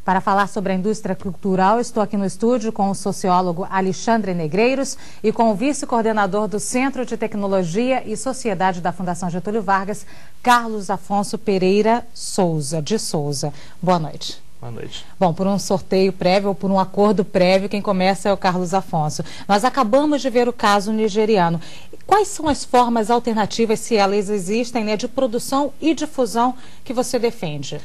Para falar sobre a indústria cultural, estou aqui no estúdio com o sociólogo Alexandre Negreiros e com o vice-coordenador do Centro de Tecnologia e Sociedade da Fundação Getúlio Vargas, Carlos Afonso Pereira de Souza. Boa noite. Boa noite. Bom, por um sorteio prévio ou por um acordo prévio, quem começa é o Carlos Afonso. Nós acabamos de ver o caso nigeriano. Quais são as formas alternativas, se elas existem, né, de produção e difusão que você defende?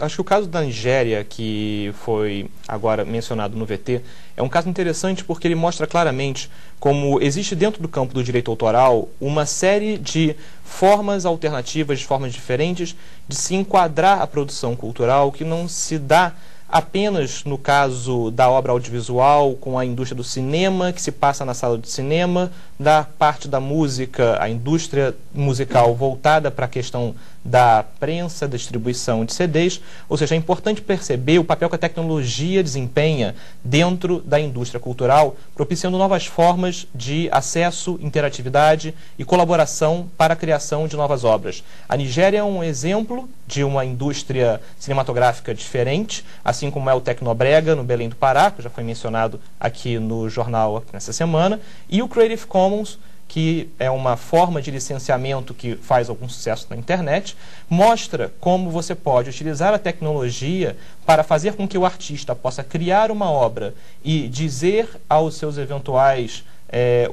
Acho que o caso da Nigéria, que foi agora mencionado no VT, é um caso interessante porque ele mostra claramente como existe dentro do campo do direito autoral uma série de formas alternativas, de formas diferentes de se enquadrar a produção cultural, que não se dá apenas no caso da obra audiovisual, com a indústria do cinema, que se passa na sala de cinema, da parte da música, a indústria musical voltada para a questão da prensa, da distribuição de CDs. Ou seja, é importante perceber o papel que a tecnologia desempenha dentro da indústria cultural, propiciando novas formas de acesso, interatividade e colaboração para a criação de novas obras. A Nigéria é um exemplo de uma indústria cinematográfica diferente, assim como é o Tecnobrega, no Belém do Pará, que já foi mencionado aqui no jornal nessa semana, e o Creative Commons, que é uma forma de licenciamento que faz algum sucesso na internet, mostra como você pode utilizar a tecnologia para fazer com que o artista possa criar uma obra e dizer aos seus eventuais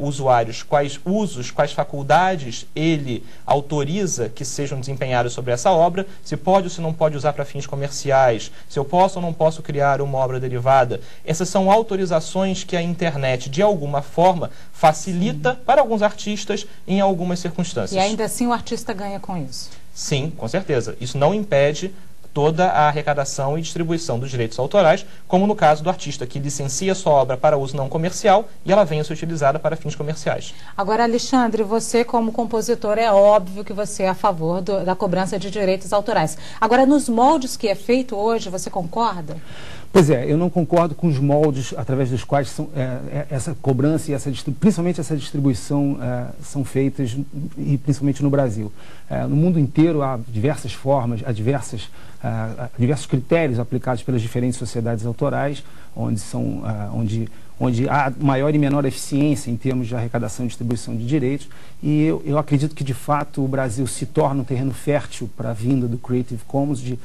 usuários quais usos, quais faculdades ele autoriza que sejam desempenhados sobre essa obra, se pode ou se não pode usar para fins comerciais, se eu posso ou não posso criar uma obra derivada. Essas são autorizações que a internet, de alguma forma, facilita para alguns artistas em algumas circunstâncias. E ainda assim o artista ganha com isso? Sim, com certeza. Isso não impede toda a arrecadação e distribuição dos direitos autorais, como no caso do artista que licencia sua obra para uso não comercial e ela venha a ser utilizada para fins comerciais. Agora, Alexandre, você como compositor, é óbvio que você é a favor da cobrança de direitos autorais. Agora, nos moldes que é feito hoje, você concorda? Pois é, eu não concordo com os moldes através dos quais essa cobrança e principalmente essa distribuição são feitas, e principalmente no Brasil. No mundo inteiro há diversas formas, há diversos critérios aplicados pelas diferentes sociedades autorais, onde há maior e menor eficiência em termos de arrecadação e distribuição de direitos, e eu acredito que, de fato, o Brasil se torna um terreno fértil para a vinda do Creative Commons, de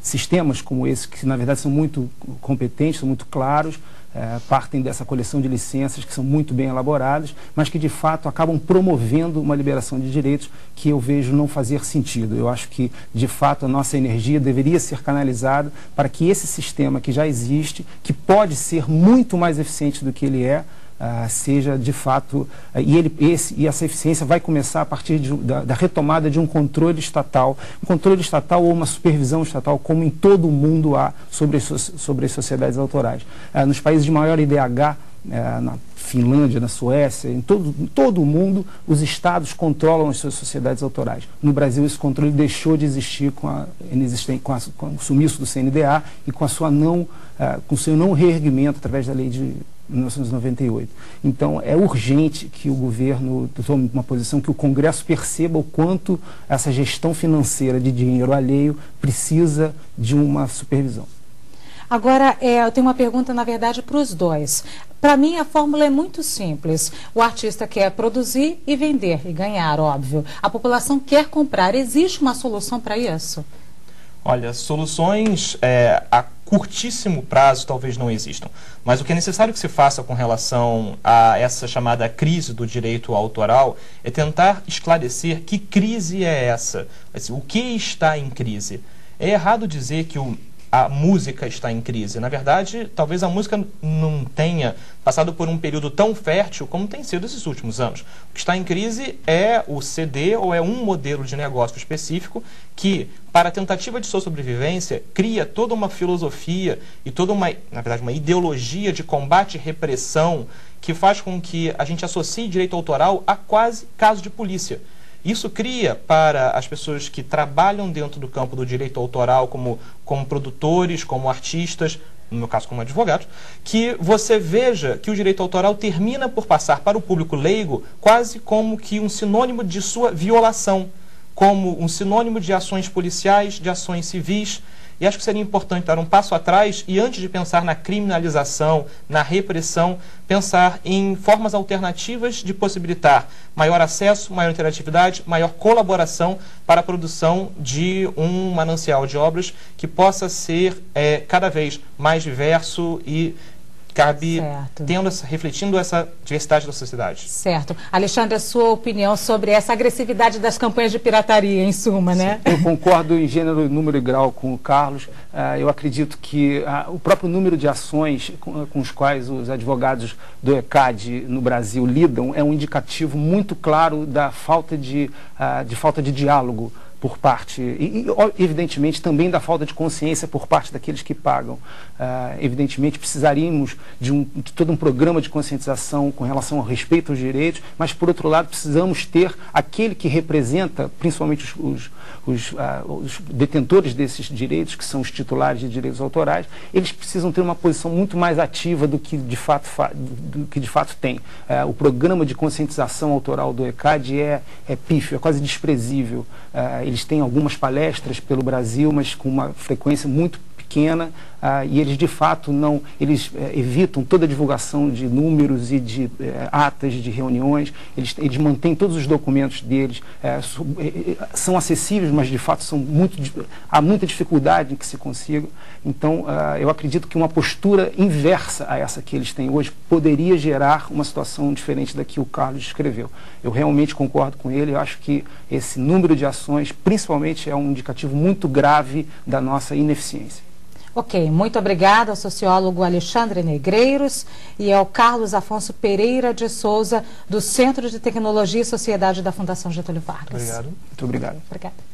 sistemas como esse, que na verdade são muito competentes, são muito claros, partem dessa coleção de licenças que são muito bem elaboradas, mas que de fato acabam promovendo uma liberação de direitos que eu vejo não fazer sentido. Eu acho que de fato a nossa energia deveria ser canalizada para que esse sistema que já existe, que pode ser muito mais eficiente do que ele é, seja de fato, e essa eficiência vai começar a partir da retomada de um controle estatal ou uma supervisão estatal, como em todo o mundo há sobre as sociedades autorais. Nos países de maior IDH, na Finlândia, na Suécia, em todo o mundo, os estados controlam as suas sociedades autorais. No Brasil, esse controle deixou de existir com o sumiço do CNDA e com o seu não reerguimento através da lei de 1998. Então, é urgente que o governo tome uma posição, que o Congresso perceba o quanto essa gestão financeira de dinheiro alheio precisa de uma supervisão. Agora, eu tenho uma pergunta, na verdade, para os dois. Para mim, a fórmula é muito simples. O artista quer produzir e vender, e ganhar, óbvio. A população quer comprar. Existe uma solução para isso? Olha, soluções a curtíssimo prazo talvez não existam. Mas o que é necessário que se faça com relação a essa chamada crise do direito autoral é tentar esclarecer que crise é essa. Assim, o que está em crise? É errado dizer que a música está em crise. Na verdade, talvez a música não tenha passado por um período tão fértil como tem sido esses últimos anos. O que está em crise é o CD ou é um modelo de negócio específico que, para a tentativa de sua sobrevivência, cria toda uma filosofia e toda uma ideologia de combate e repressão que faz com que a gente associe direito autoral a quase caso de polícia. Isso cria para as pessoas que trabalham dentro do campo do direito autoral, como produtores, como artistas, no meu caso como advogados, que você veja que o direito autoral termina por passar para o público leigo quase como que um sinônimo de sua violação, como um sinônimo de ações policiais, de ações civis, E acho que seria importante dar um passo atrás e, antes de pensar na criminalização, na repressão, pensar em formas alternativas de possibilitar maior acesso, maior interatividade, maior colaboração para a produção de um manancial de obras que possa ser cada vez mais diverso e cabe refletindo essa diversidade da sociedade. Certo. Alexandre, a sua opinião sobre essa agressividade das campanhas de pirataria, em suma, né? Eu concordo em gênero, número e grau com o Carlos. Eu acredito que o próprio número de ações com os quais os advogados do ECAD no Brasil lidam é um indicativo muito claro da falta de diálogo por parte, e evidentemente também da falta de consciência por parte daqueles que pagam. Evidentemente precisaríamos de todo um programa de conscientização com relação ao respeito aos direitos, mas por outro lado precisamos ter aquele que representa, principalmente os detentores desses direitos, que são os titulares de direitos autorais, eles precisam ter uma posição muito mais ativa do que de fato tem. O programa de conscientização autoral do ECAD é pífio, é quase desprezível. Eles têm algumas palestras pelo Brasil, mas com uma frequência muito pequena, e eles de fato evitam toda a divulgação de números e de atas de reuniões. Eles mantêm todos os documentos deles, são acessíveis, mas de fato há muita dificuldade em que se consiga. Então eu acredito que uma postura inversa a essa que eles têm hoje poderia gerar uma situação diferente da que o Carlos descreveu. Eu realmente concordo com ele. Eu acho que esse número de ações principalmente é um indicativo muito grave da nossa ineficiência. Ok, muito obrigada ao sociólogo Alexandre Negreiros e ao Carlos Afonso Pereira de Souza, do Centro de Tecnologia e Sociedade da Fundação Getúlio Vargas. Obrigado. Muito obrigado. Obrigada.